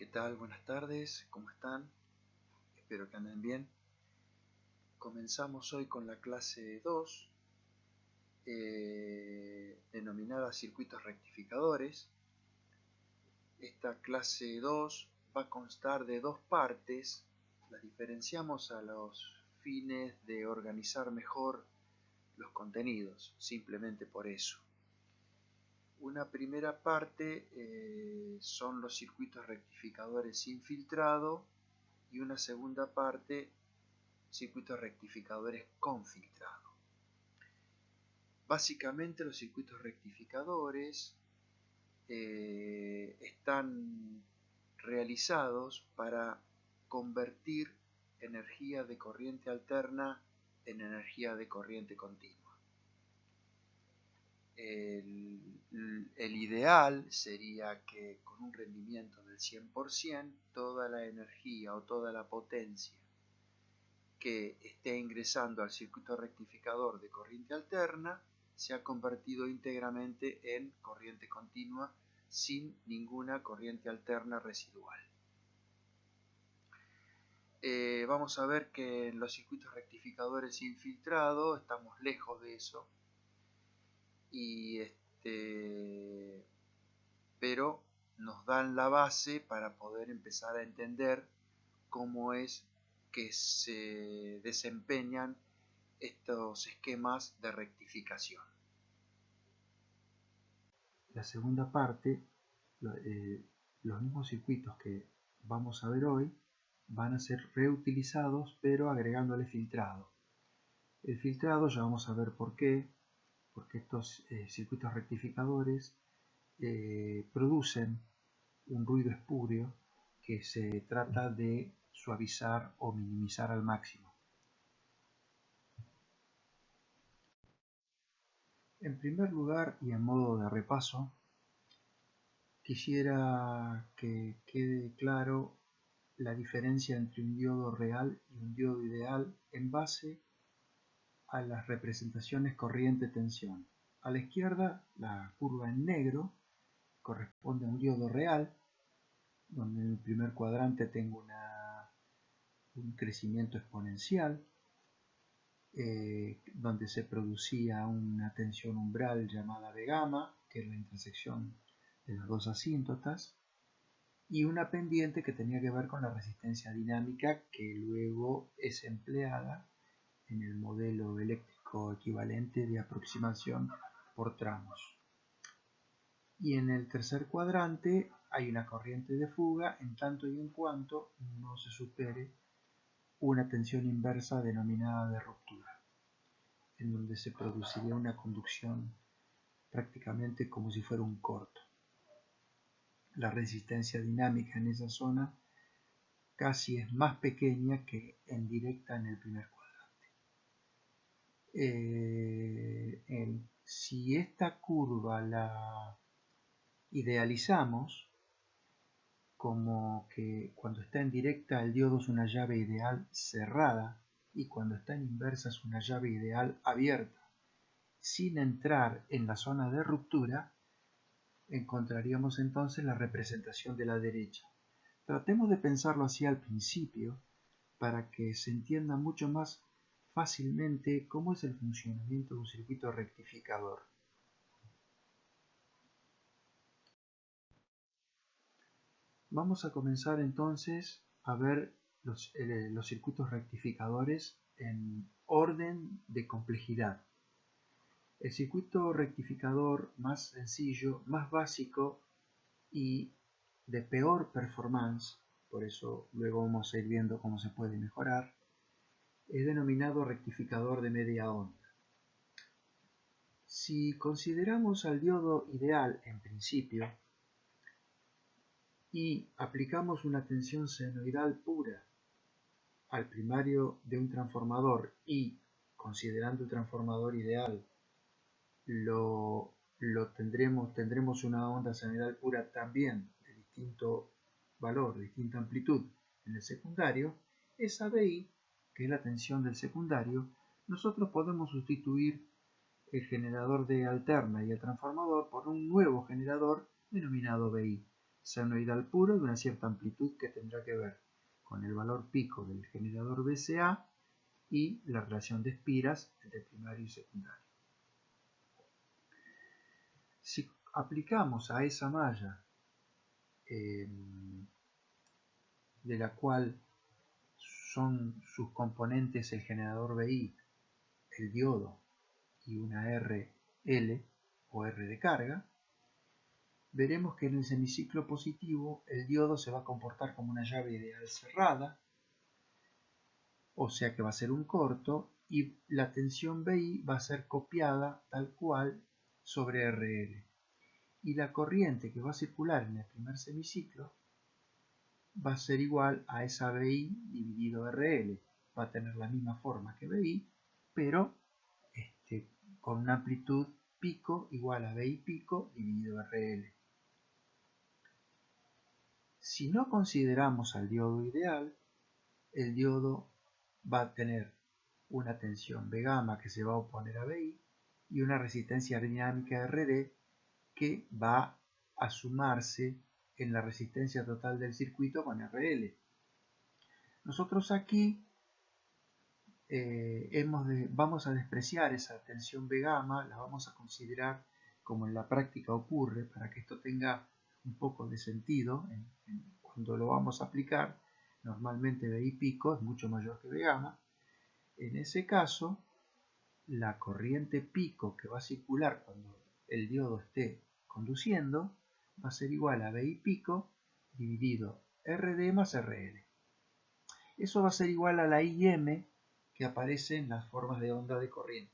¿Qué tal? Buenas tardes, ¿cómo están? Espero que anden bien. Comenzamos hoy con la clase 2, denominada circuitos rectificadores. Esta clase 2 va a constar de dos partes. Las diferenciamos a los fines de organizar mejor los contenidos, simplemente por eso. Una primera parte son los circuitos rectificadores sin filtrado y una segunda parte circuitos rectificadores con filtrado. Básicamente los circuitos rectificadores están realizados para convertir energía de corriente alterna en energía de corriente continua. El ideal sería que con un rendimiento del 100% toda la energía o toda la potencia que esté ingresando al circuito rectificador de corriente alterna se ha convertido íntegramente en corriente continua sin ninguna corriente alterna residual. Vamos a ver que en los circuitos rectificadores sin filtrado estamos lejos de eso, pero nos dan la base para poder empezar a entender cómo es que se desempeñan estos esquemas de rectificación. La segunda parte, los mismos circuitos que vamos a ver hoy van a ser reutilizados pero agregándole filtrado. El filtrado ya vamos a ver por qué, porque estos circuitos rectificadores producen un ruido espurio que se trata de suavizar o minimizar al máximo. En primer lugar, y en modo de repaso, quisiera que quede claro la diferencia entre un diodo real y un diodo ideal en base a las representaciones corriente-tensión. A la izquierda, la curva en negro corresponde a un diodo real, donde en el primer cuadrante tengo un crecimiento exponencial, donde se producía una tensión umbral llamada V gamma, que es la intersección de las dos asíntotas, y una pendiente que tenía que ver con la resistencia dinámica, que luego es empleada en el modelo eléctrico equivalente de aproximación por tramos. Y en el tercer cuadrante hay una corriente de fuga en tanto y en cuanto no se supere una tensión inversa denominada de ruptura, en donde se produciría una conducción prácticamente como si fuera un corto. La resistencia dinámica en esa zona casi es más pequeña que en directa en el primer cuadrante. Si esta curva la idealizamos como que cuando está en directa el diodo es una llave ideal cerrada y cuando está en inversa es una llave ideal abierta, sin entrar en la zona de ruptura, encontraríamos entonces la representación de la derecha. Tratemos de pensarlo así al principio para que se entienda mucho más fácilmente cómo es el funcionamiento de un circuito rectificador. Vamos a comenzar entonces a ver los circuitos rectificadores en orden de complejidad. El circuito rectificador más sencillo, más básico y de peor performance, por eso luego vamos a ir viendo cómo se puede mejorar, es denominado rectificador de media onda. Si consideramos al diodo ideal en principio y aplicamos una tensión senoidal pura al primario de un transformador y, considerando el transformador ideal, tendremos una onda senoidal pura también de distinto valor, de distinta amplitud en el secundario, esa VI, que es la tensión del secundario, nosotros podemos sustituir el generador de alterna y el transformador por un nuevo generador denominado VI. senoidal puro de una cierta amplitud que tendrá que ver con el valor pico del generador BCA y la relación de espiras entre primario y secundario. Si aplicamos a esa malla de la cual son sus componentes el generador BI, el diodo y una RL o R de carga, veremos que en el semiciclo positivo el diodo se va a comportar como una llave ideal cerrada, o sea que va a ser un corto, y la tensión BI va a ser copiada tal cual sobre RL. Y la corriente que va a circular en el primer semiciclo va a ser igual a esa BI dividido RL. Va a tener la misma forma que BI, pero con una amplitud pico igual a BI pico dividido RL. Si no consideramos al diodo ideal, el diodo va a tener una tensión B gamma que se va a oponer a BI y una resistencia dinámica RD que va a sumarse en la resistencia total del circuito con RL. Nosotros aquí vamos a despreciar esa tensión B gamma, la vamos a considerar como en la práctica ocurre, para que esto tenga un poco de sentido cuando lo vamos a aplicar. Normalmente BI pico es mucho mayor que B gamma. En ese caso, la corriente pico que va a circular cuando el diodo esté conduciendo va a ser igual a BI pico dividido RD más RL. Eso va a ser igual a la IM que aparece en las formas de onda de corriente.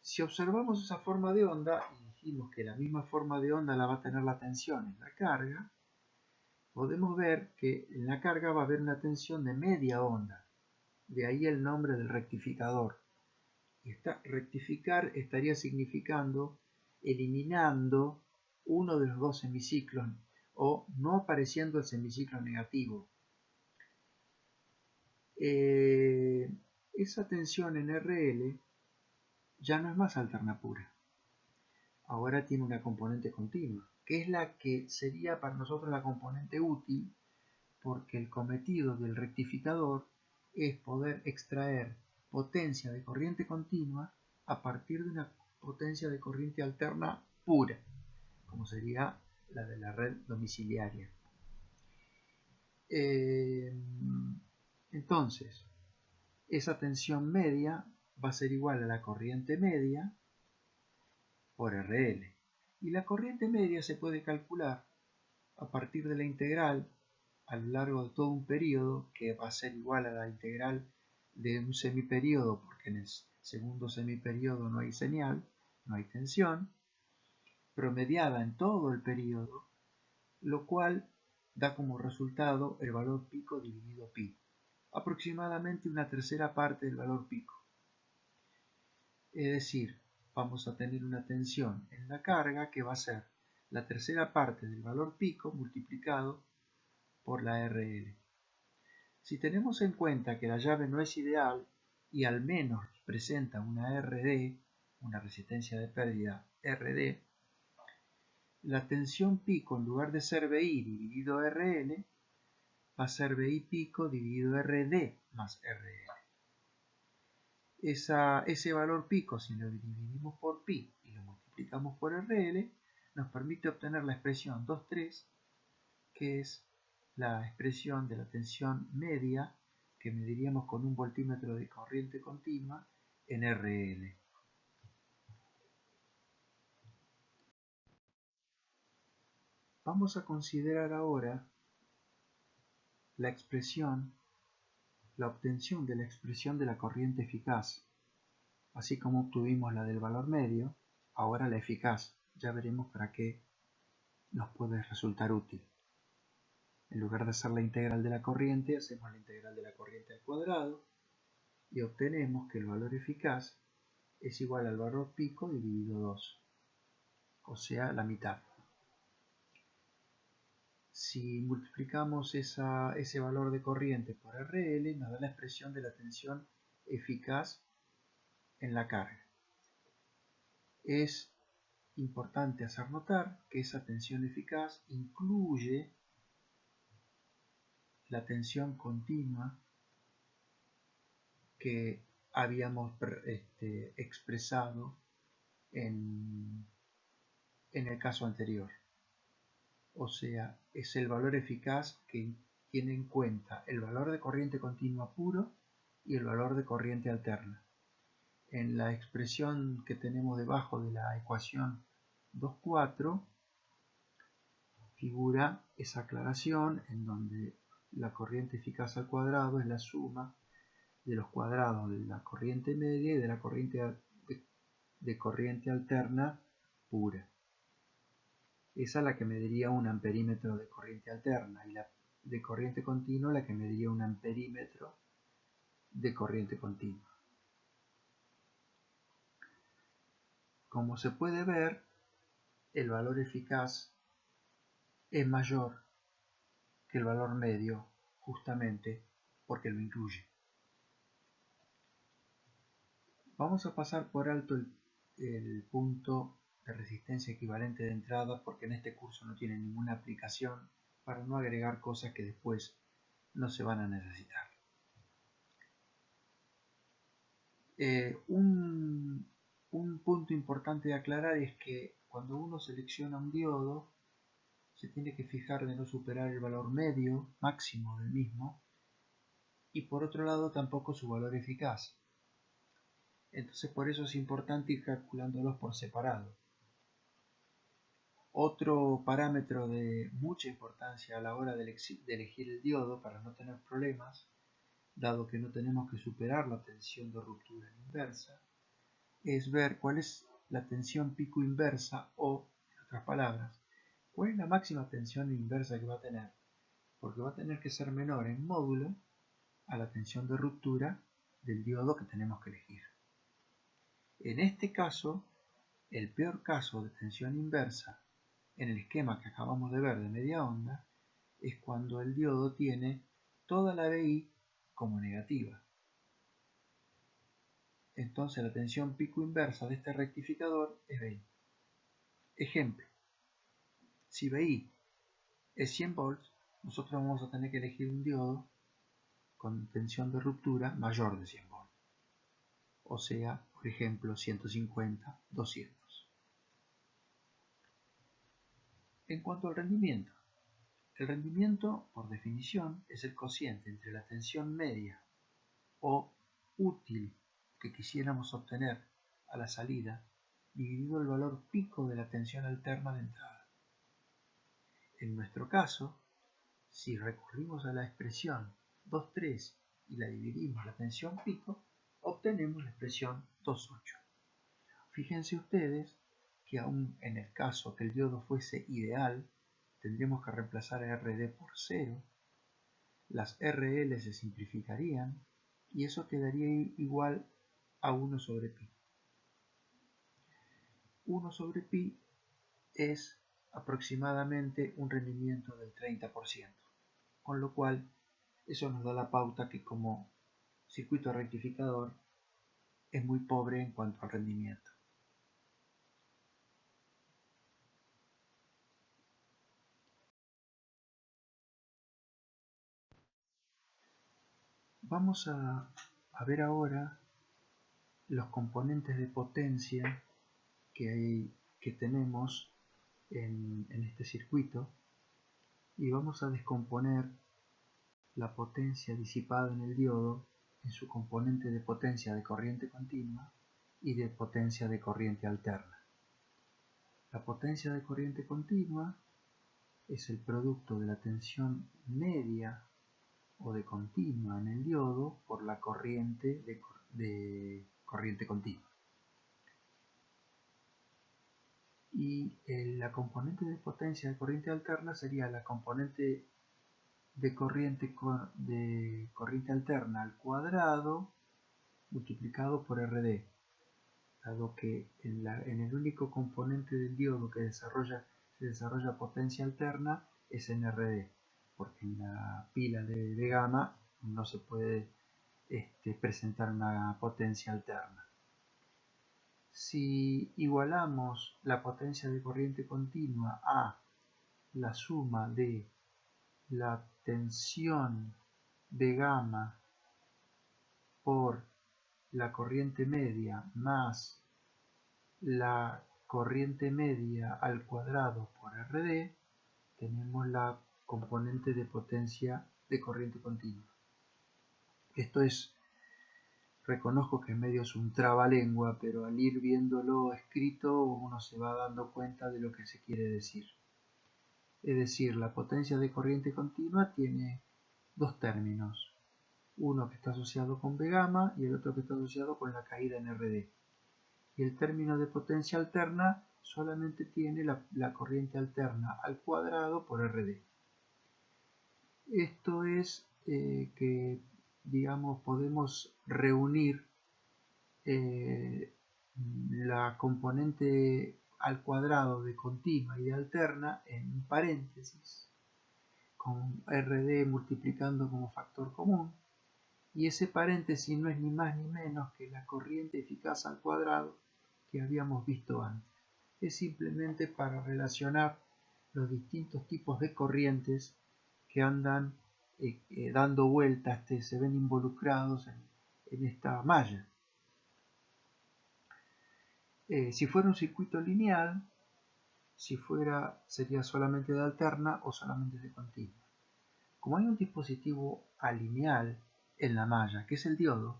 Si observamos esa forma de onda y dijimos que la misma forma de onda la va a tener la tensión en la carga, podemos ver que en la carga va a haber una tensión de media onda. De ahí el nombre del rectificador. Rectificar estaría significando eliminando uno de los dos semiciclos o no apareciendo el semiciclo negativo. Esa tensión en RL ya no es más alterna pura. Ahora tiene una componente continua, que es la que sería para nosotros la componente útil, porque el cometido del rectificador es poder extraer potencia de corriente continua a partir de una potencia de corriente alterna pura, como sería la de la red domiciliaria. Entonces, esa tensión media va a ser igual a la corriente media por RL. Y la corriente media se puede calcular a partir de la integral a lo largo de todo un periodo, que va a ser igual a la integral de un semiperiodo, porque en el segundo semiperiodo no hay señal, no hay tensión, promediada en todo el periodo, lo cual da como resultado el valor pico dividido pi, aproximadamente una tercera parte del valor pico. Es decir, vamos a tener una tensión en la carga que va a ser la tercera parte del valor pico multiplicado por la RL. Si tenemos en cuenta que la llave no es ideal y al menos presenta una RD, una resistencia de pérdida RD, la tensión pico en lugar de ser BI dividido RL va a ser BI pico dividido RD más RL. Ese valor pico, si lo dividimos por pi y lo multiplicamos por RL, nos permite obtener la expresión 2,3, que es la expresión de la tensión media que mediríamos con un voltímetro de corriente continua en RL. Vamos a considerar ahora la obtención de la expresión de la corriente eficaz. Así como obtuvimos la del valor medio, ahora la eficaz. Ya veremos para qué nos puede resultar útil. En lugar de hacer la integral de la corriente, hacemos la integral de la corriente al cuadrado y obtenemos que el valor eficaz es igual al valor pico dividido 2, o sea, la mitad. Si multiplicamos ese valor de corriente por RL, nos da la expresión de la tensión eficaz en la carga. Es importante hacer notar que esa tensión eficaz incluye la tensión continua que habíamos expresado en el caso anterior. O sea, es el valor eficaz que tiene en cuenta el valor de corriente continua puro y el valor de corriente alterna. En la expresión que tenemos debajo de la ecuación 2,4 figura esa aclaración en donde la corriente eficaz al cuadrado es la suma de los cuadrados de la corriente media y de la corriente alterna pura. Esa es la que mediría un amperímetro de corriente alterna, y la de corriente continua la que mediría un amperímetro de corriente continua. Como se puede ver, el valor eficaz es mayor que el valor medio, justamente porque lo incluye. Vamos a pasar por alto el punto de resistencia equivalente de entrada, porque en este curso no tiene ninguna aplicación, para no agregar cosas que después no se van a necesitar. Un punto importante de aclarar es que cuando uno selecciona un diodo, se tiene que fijar de no superar el valor medio máximo del mismo, y por otro lado tampoco su valor eficaz. Entonces por eso es importante ir calculándolos por separado. Otro parámetro de mucha importancia a la hora de elegir el diodo para no tener problemas, dado que no tenemos que superar la tensión de ruptura inversa, es ver cuál es la tensión pico inversa, o, en otras palabras, cuál es la máxima tensión inversa que va a tener, porque va a tener que ser menor en módulo a la tensión de ruptura del diodo que tenemos que elegir. En este caso, el peor caso de tensión inversa en el esquema que acabamos de ver de media onda es cuando el diodo tiene toda la BI como negativa. Entonces la tensión pico inversa de este rectificador es BI. Ejemplo, si BI es 100 volts, nosotros vamos a tener que elegir un diodo con tensión de ruptura mayor de 100 volts. O sea, por ejemplo, 150, 200. En cuanto al rendimiento, el rendimiento, por definición, es el cociente entre la tensión media o útil que quisiéramos obtener a la salida dividido el valor pico de la tensión alterna de entrada. En nuestro caso, si recurrimos a la expresión 2,3 y la dividimos la tensión pico, obtenemos la expresión 2,8. Fíjense ustedes que aún en el caso que el diodo fuese ideal, tendríamos que reemplazar a RD por 0, las RL se simplificarían y eso quedaría igual a 1 sobre pi. 1 sobre pi es aproximadamente un rendimiento del 30%, con lo cual eso nos da la pauta que como circuito rectificador es muy pobre en cuanto al rendimiento. Vamos a ver ahora los componentes de potencia que tenemos en este circuito, y vamos a descomponer la potencia disipada en el diodo en su componente de potencia de corriente continua y de potencia de corriente alterna. La potencia de corriente continua es el producto de la tensión media o de continua en el diodo por la corriente de corriente continua. Y la componente de potencia de corriente alterna sería la componente de corriente alterna al cuadrado multiplicado por RD, dado que en el único componente del diodo que se desarrolla potencia alterna es en RD, porque en la pila de gamma no se puede presentar una potencia alterna. Si igualamos la potencia de corriente continua a la suma de la tensión de gamma por la corriente media más la corriente media al cuadrado por RD, tenemos la componente de potencia de corriente continua. Esto es, reconozco que en medio es un trabalengua, pero al ir viéndolo escrito uno se va dando cuenta de lo que se quiere decir. Es decir, la potencia de corriente continua tiene dos términos, uno que está asociado con V gamma y el otro que está asociado con la caída en RD. Y el término de potencia alterna solamente tiene la corriente alterna al cuadrado por RD. Esto es que, digamos, podemos reunir la componente al cuadrado de continua y de alterna en paréntesis, con RD multiplicando como factor común, y ese paréntesis no es ni más ni menos que la corriente eficaz al cuadrado que habíamos visto antes. Es simplemente para relacionar los distintos tipos de corrientes que andan dando vueltas, se ven involucrados en esta malla. Si fuera un circuito lineal, sería solamente de alterna o solamente de continua. Como hay un dispositivo alineal en la malla, que es el diodo,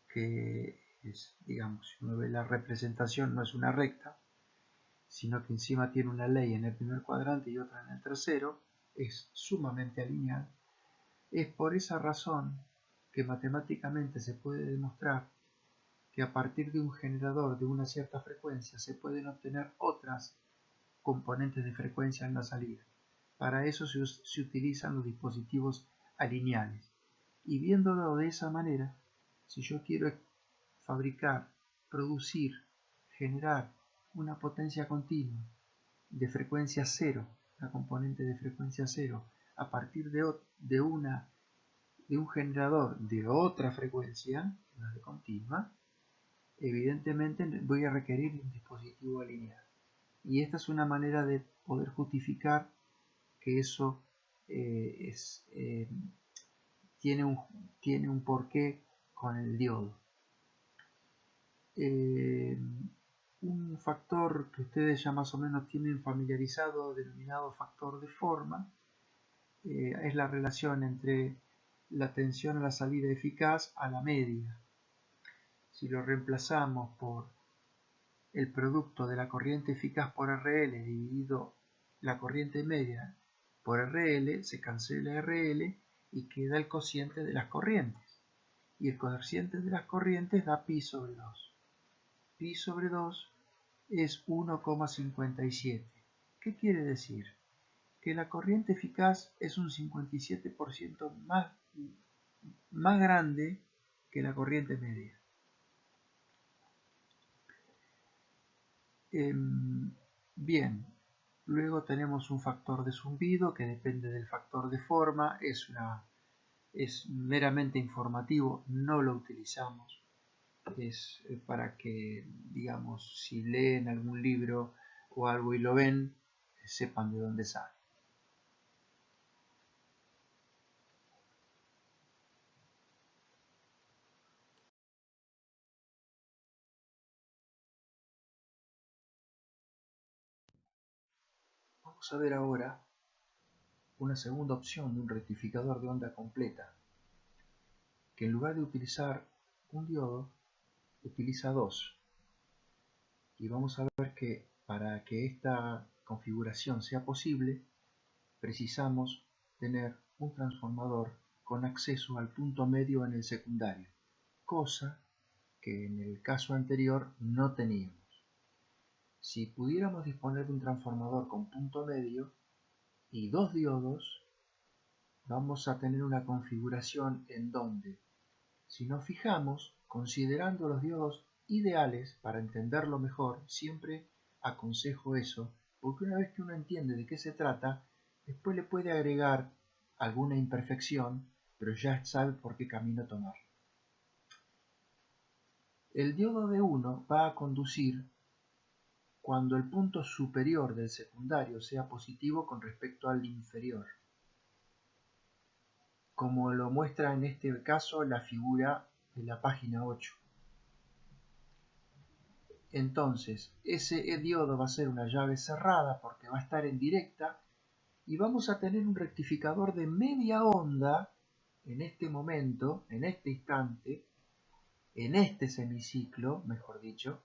que es, digamos, si uno ve la representación, no es una recta, sino que encima tiene una ley en el primer cuadrante y otra en el tercero, es sumamente alineal. Es por esa razón que matemáticamente se puede demostrar que a partir de un generador de una cierta frecuencia se pueden obtener otras componentes de frecuencia en la salida. Para eso se utilizan los dispositivos alineales. Y viéndolo de esa manera, si yo quiero fabricar, producir, generar una potencia continua de frecuencia cero, la componente de frecuencia cero, a partir de un generador de otra frecuencia, la de continua, evidentemente voy a requerir un dispositivo alineal. Y esta es una manera de poder justificar que eso tiene un porqué con el diodo. Un factor que ustedes ya más o menos tienen familiarizado, denominado factor de forma, es la relación entre la tensión a la salida eficaz a la media. Si lo reemplazamos por el producto de la corriente eficaz por RL dividido la corriente media por RL, se cancela RL y queda el cociente de las corrientes. Y el cociente de las corrientes da pi sobre 2. Pi sobre 2 es 1,57. ¿Qué quiere decir? Que la corriente eficaz es un 57% más grande que la corriente media. Bien, luego tenemos un factor de zumbido que depende del factor de forma, es meramente informativo, no lo utilizamos. Es para que, digamos, si leen algún libro o algo y lo ven, sepan de dónde sale. Vamos a ver ahora una segunda opción de un rectificador de onda completa, que en lugar de utilizar un diodo, utiliza dos. Y vamos a ver que para que esta configuración sea posible, precisamos tener un transformador con acceso al punto medio en el secundario, cosa que en el caso anterior no teníamos. Si pudiéramos disponer de un transformador con punto medio y dos diodos, vamos a tener una configuración en donde, si nos fijamos, considerando los diodos ideales para entenderlo mejor, siempre aconsejo eso, porque una vez que uno entiende de qué se trata, después le puede agregar alguna imperfección, pero ya sabe por qué camino tomar. El diodo de 1 va a conducir cuando el punto superior del secundario sea positivo con respecto al inferior, como lo muestra en este caso la figura de la página 8. Entonces, ese diodo va a ser una llave cerrada porque va a estar en directa y vamos a tener un rectificador de media onda en este momento, en este instante, en este semiciclo, mejor dicho,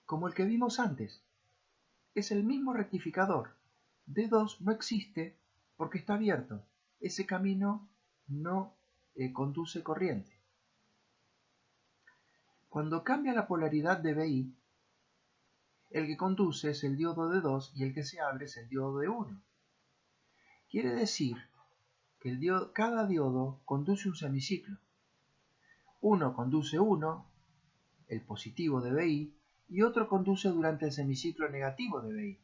como el que vimos antes. Es el mismo rectificador. D2 no existe porque está abierto. Ese camino no conduce corriente. Cuando cambia la polaridad de BI, el que conduce es el diodo de 2 y el que se abre es el diodo de 1. Quiere decir que cada diodo conduce un semiciclo. Uno conduce 1, el positivo de BI, y otro conduce durante el semiciclo negativo de BI.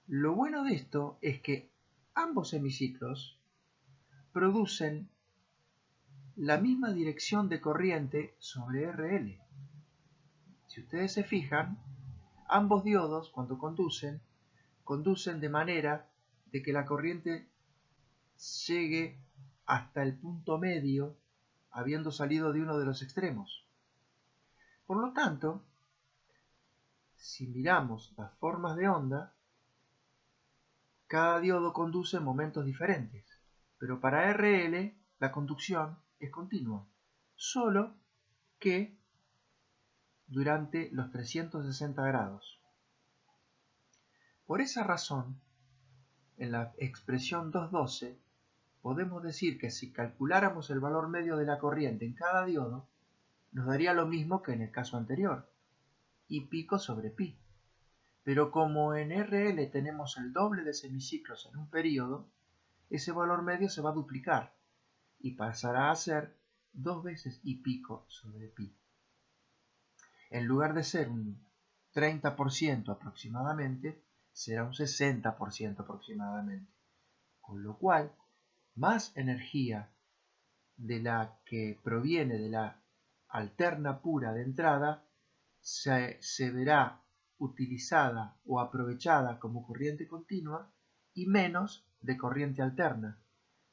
Lo bueno de esto es que ambos semiciclos producen la misma dirección de corriente sobre RL. Si ustedes se fijan, ambos diodos cuando conducen de manera de que la corriente llegue hasta el punto medio habiendo salido de uno de los extremos. Por lo tanto, si miramos las formas de onda, cada diodo conduce en momentos diferentes, pero para RL la conducción es continua, solo que durante los 360 grados. Por esa razón, en la expresión 212, podemos decir que si calculáramos el valor medio de la corriente en cada diodo, nos daría lo mismo que en el caso anterior, I pico sobre pi. Pero como en RL tenemos el doble de semiciclos en un periodo, ese valor medio se va a duplicar y pasará a ser 2 veces I pico sobre pi. En lugar de ser un 30% aproximadamente, será un 60% aproximadamente. Con lo cual, más energía de la que proviene de la alterna pura de entrada se verá utilizada o aprovechada como corriente continua y menos de corriente alterna,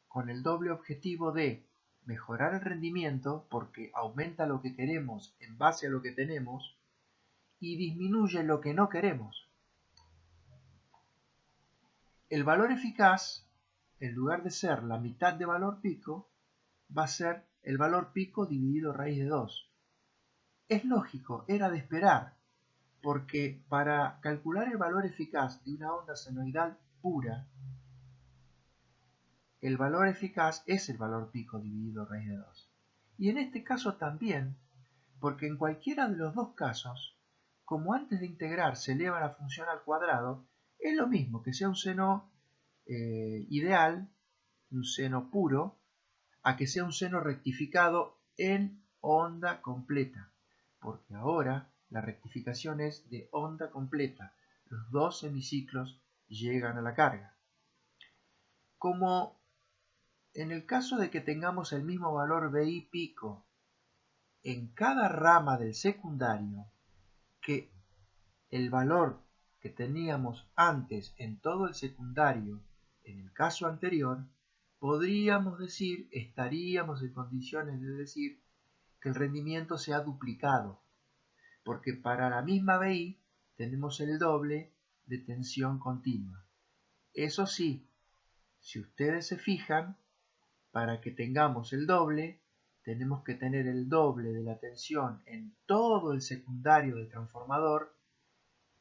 con el doble objetivo de mejorar el rendimiento porque aumenta lo que queremos en base a lo que tenemos y disminuye lo que no queremos. El valor eficaz, en lugar de ser la mitad de valor pico, va a ser el valor pico dividido raíz de 2. Es lógico, era de esperar, porque para calcular el valor eficaz de una onda senoidal pura, el valor eficaz es el valor pico dividido raíz de 2. Y en este caso también, porque en cualquiera de los dos casos, como antes de integrar se eleva la función al cuadrado, es lo mismo que sea un seno ideal, un seno puro, a que sea un seno rectificado en onda completa, porque ahora la rectificación es de onda completa. Los dos semiciclos llegan a la carga. Como en el caso de que tengamos el mismo valor BI pico en cada rama del secundario que el valor que teníamos antes en todo el secundario en el caso anterior, podríamos decir, estaríamos en condiciones de decir que el rendimiento se ha duplicado, porque para la misma BI tenemos el doble de tensión continua. Eso sí, si ustedes se fijan, para que tengamos el doble, tenemos que tener el doble de la tensión en todo el secundario del transformador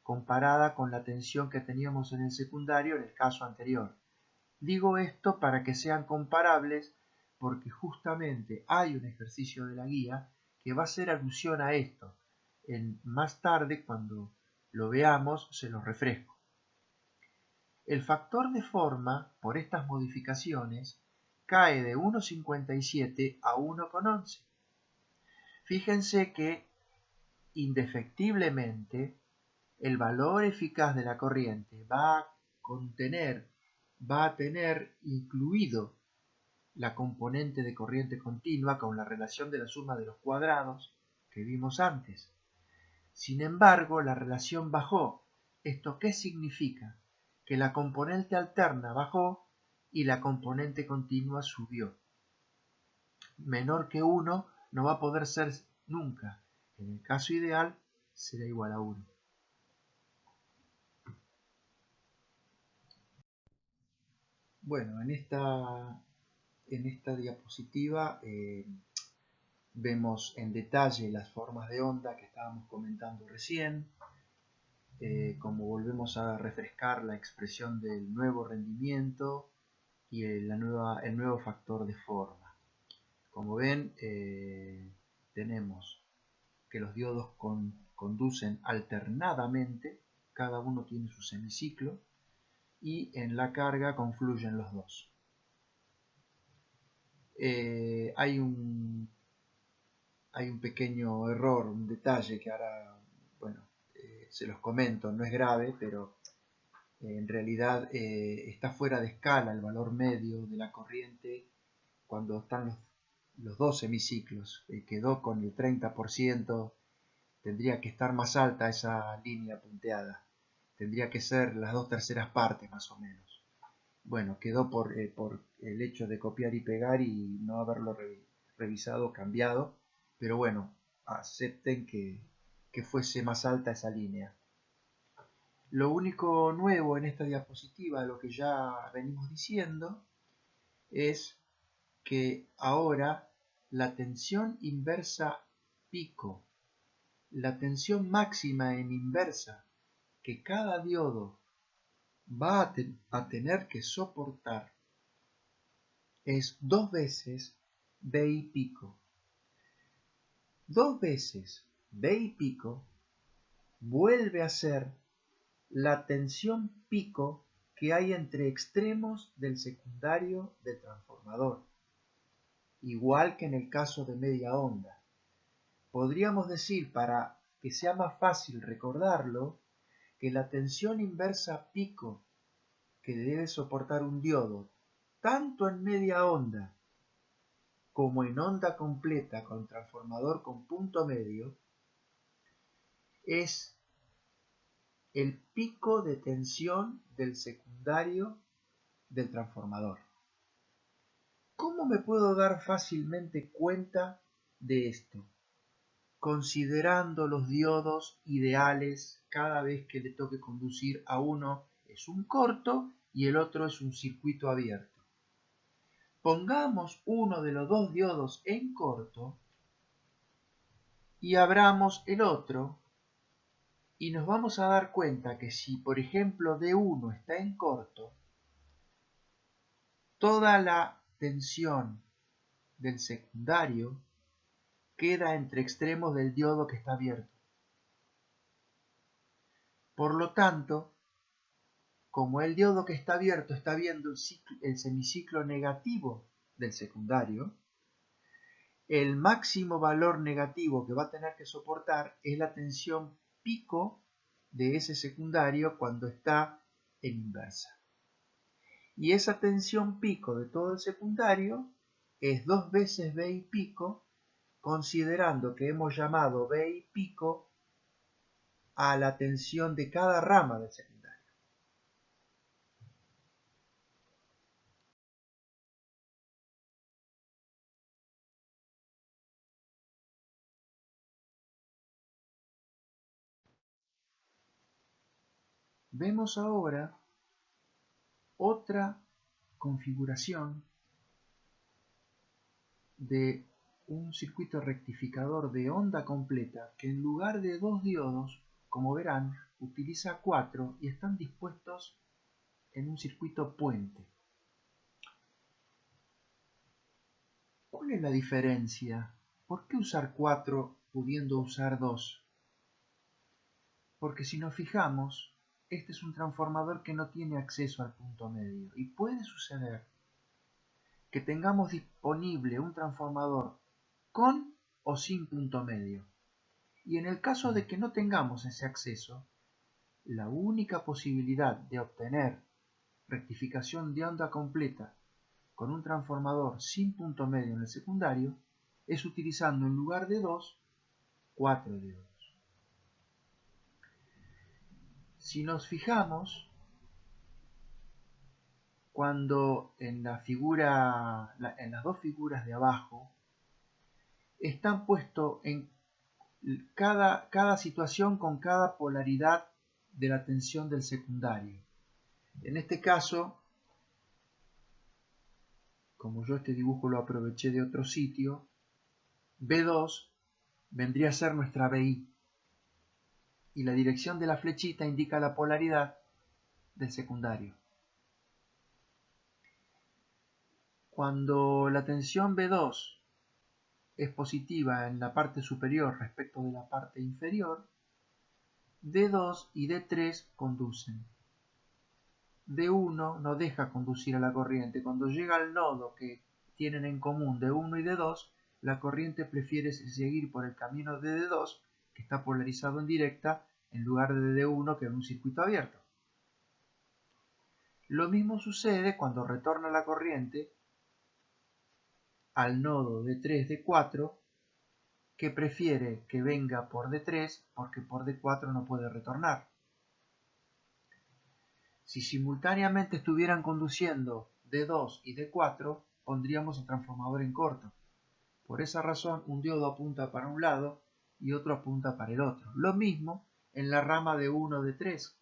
comparada con la tensión que teníamos en el secundario en el caso anterior. Digo esto para que sean comparables porque justamente hay un ejercicio de la guía que va a hacer alusión a esto. Más tarde, cuando lo veamos, se los refresco. El factor de forma, por estas modificaciones, cae de 1,57 a 1,11. Fíjense que, indefectiblemente, el valor eficaz de la corriente va a tener incluido la componente de corriente continua con la relación de la suma de los cuadrados que vimos antes. Sin embargo, la relación bajó. ¿Esto qué significa? Que la componente alterna bajó y la componente continua subió. Menor que 1 no va a poder ser nunca. En el caso ideal será igual a 1. Bueno, en esta diapositiva vemos en detalle las formas de onda que estábamos comentando recién, como volvemos a refrescar la expresión del nuevo rendimiento y el nuevo factor de forma. Como ven, tenemos que los diodos conducen alternadamente, cada uno tiene su semiciclo, y en la carga confluyen los dos. Hay un pequeño error, un detalle que ahora, bueno, se los comento, no es grave, pero en realidad está fuera de escala el valor medio de la corriente cuando están los dos semiciclos. Quedó con el 30%, tendría que estar más alta esa línea punteada. Tendría que ser las 2/3 partes más o menos. Bueno, quedó por el hecho de copiar y pegar y no haberlo revisado, cambiado. Pero bueno, acepten que fuese más alta esa línea. Lo único nuevo en esta diapositiva, lo que ya venimos diciendo, es que ahora la tensión inversa pico, la tensión máxima en inversa que cada diodo va a tener que soportar es 2 veces B y pico. 2 veces B y pico vuelve a ser la tensión pico que hay entre extremos del secundario del transformador, igual que en el caso de media onda. Podríamos decir, para que sea más fácil recordarlo, que la tensión inversa pico que debe soportar un diodo, tanto en media onda como en onda completa con transformador con punto medio, es el pico de tensión del secundario del transformador. ¿Cómo me puedo dar fácilmente cuenta de esto? Considerando los diodos ideales cada vez que le toque conducir a uno es un corto y el otro es un circuito abierto. Pongamos uno de los dos diodos en corto y abramos el otro y nos vamos a dar cuenta que si, por ejemplo, D1 está en corto, toda la tensión del secundario queda entre extremos del diodo que está abierto. Por lo tanto, como el diodo que está abierto está viendo el semiciclo negativo del secundario, el máximo valor negativo que va a tener que soportar es la tensión pico de ese secundario cuando está en inversa. Y esa tensión pico de todo el secundario es 2 veces B y pico, considerando que hemos llamado B y pico a la tensión de cada rama del secundario. Vemos ahora otra configuración de un circuito rectificador de onda completa que en lugar de 2 diodos, como verán, utiliza 4 y están dispuestos en un circuito puente. ¿Cuál es la diferencia? ¿Por qué usar 4 pudiendo usar 2? Porque si nos fijamos, este es un transformador que no tiene acceso al punto medio y puede suceder que tengamos disponible un transformador con o sin punto medio. Y en el caso de que no tengamos ese acceso, la única posibilidad de obtener rectificación de onda completa con un transformador sin punto medio en el secundario es utilizando en lugar de 2, 4 diodos. Si nos fijamos, cuando en la figura, en las dos figuras de abajo, están puestos en cada situación con cada polaridad de la tensión del secundario. En este caso, como yo este dibujo lo aproveché de otro sitio, B2 vendría a ser nuestra BI y la dirección de la flechita indica la polaridad del secundario. Cuando la tensión B2 es positiva en la parte superior respecto de la parte inferior, D2 y D3 conducen. D1 no deja conducir a la corriente. Cuando llega al nodo que tienen en común D1 y D2, la corriente prefiere seguir por el camino de D2, que está polarizado en directa, en lugar de D1, que es un circuito abierto. Lo mismo sucede cuando retorna la corriente al nodo D3, D4, que prefiere que venga por D3 porque por D4 no puede retornar. Si simultáneamente estuvieran conduciendo D2 y D4, pondríamos el transformador en corto. Por esa razón, un diodo apunta para un lado y otro apunta para el otro. Lo mismo en la rama D1, D3.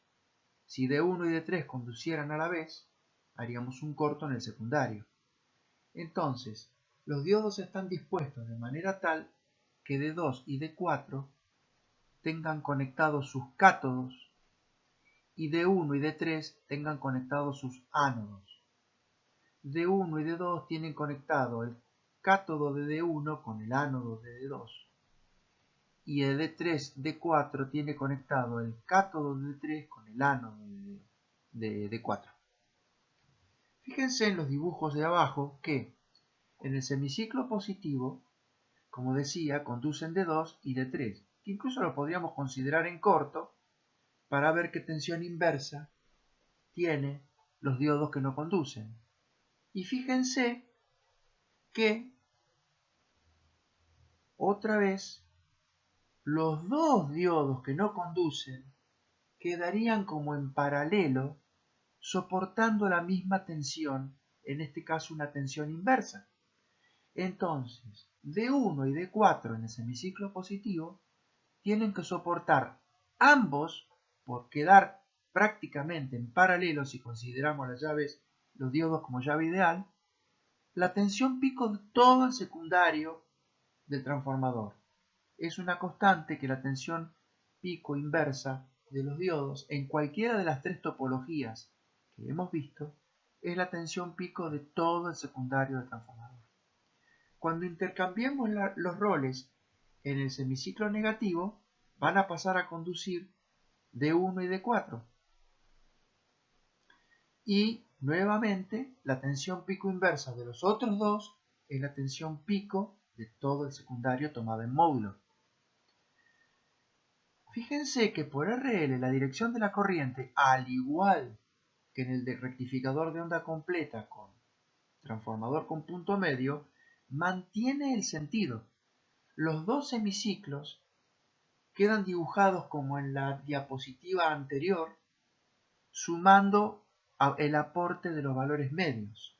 Si D1 y D3 conducieran a la vez, haríamos un corto en el secundario. Entonces, los diodos están dispuestos de manera tal que D2 y D4 tengan conectados sus cátodos y D1 y D3 tengan conectados sus ánodos. D1 y D2 tienen conectado el cátodo de D1 con el ánodo de D2 y el D3, D4 tiene conectado el cátodo de D3 con el ánodo de D4. Fíjense en los dibujos de abajo que en el semiciclo positivo, como decía, conducen D2 y D3, que incluso lo podríamos considerar en corto para ver qué tensión inversa tiene los diodos que no conducen. Y fíjense que otra vez los dos diodos que no conducen quedarían como en paralelo soportando la misma tensión, en este caso una tensión inversa. Entonces, D1 y D4 en el semiciclo positivo tienen que soportar ambos por quedar prácticamente en paralelo, si consideramos las llaves, los diodos como llave ideal, la tensión pico de todo el secundario del transformador. Es una constante que la tensión pico inversa de los diodos en cualquiera de las tres topologías que hemos visto es la tensión pico de todo el secundario del transformador. Cuando intercambiemos los roles en el semiciclo negativo, van a pasar a conducir D1 y D4. Y nuevamente la tensión pico inversa de los otros dos es la tensión pico de todo el secundario tomada en módulo. Fíjense que por RL la dirección de la corriente, al igual que en el de rectificador de onda completa con transformador con punto medio, mantiene el sentido. Los dos semiciclos quedan dibujados como en la diapositiva anterior, sumando el aporte de los valores medios.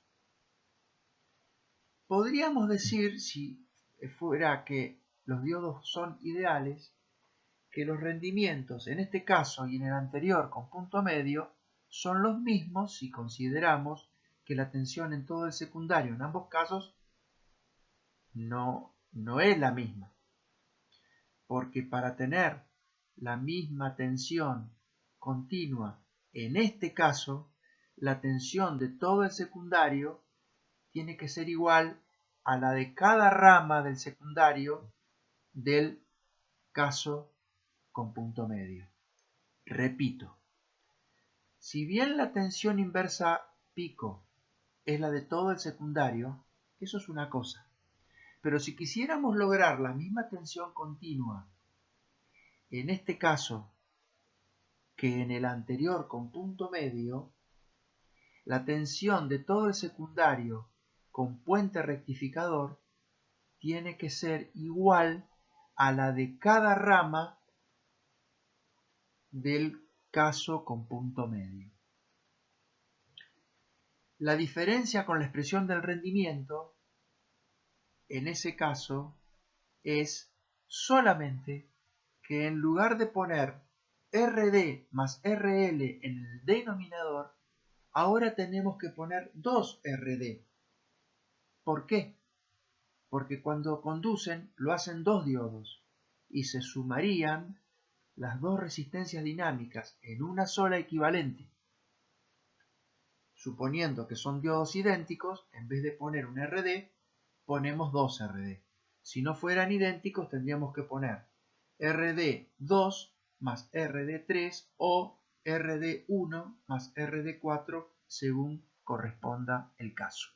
Podríamos decir, si fuera que los diodos son ideales, que los rendimientos en este caso y en el anterior con punto medio son los mismos si consideramos que la tensión en todo el secundario en ambos casos no es la misma. Porque para tener la misma tensión continua en este caso, la tensión de todo el secundario tiene que ser igual a la de cada rama del secundario del caso con punto medio. Repito, si bien la tensión inversa pico es la de todo el secundario, eso es una cosa. Pero si quisiéramos lograr la misma tensión continua, en este caso, que en el anterior con punto medio, la tensión de todo el secundario con puente rectificador tiene que ser igual a la de cada rama del caso con punto medio. La diferencia con la expresión del rendimiento, en ese caso, es solamente que en lugar de poner RD más RL en el denominador, ahora tenemos que poner 2RD. ¿Por qué? Porque cuando conducen lo hacen dos diodos y se sumarían las dos resistencias dinámicas en una sola equivalente. Suponiendo que son diodos idénticos, en vez de poner un RD, ponemos 2RD. Si no fueran idénticos, tendríamos que poner RD2 más RD3 o RD1 más RD4 según corresponda el caso.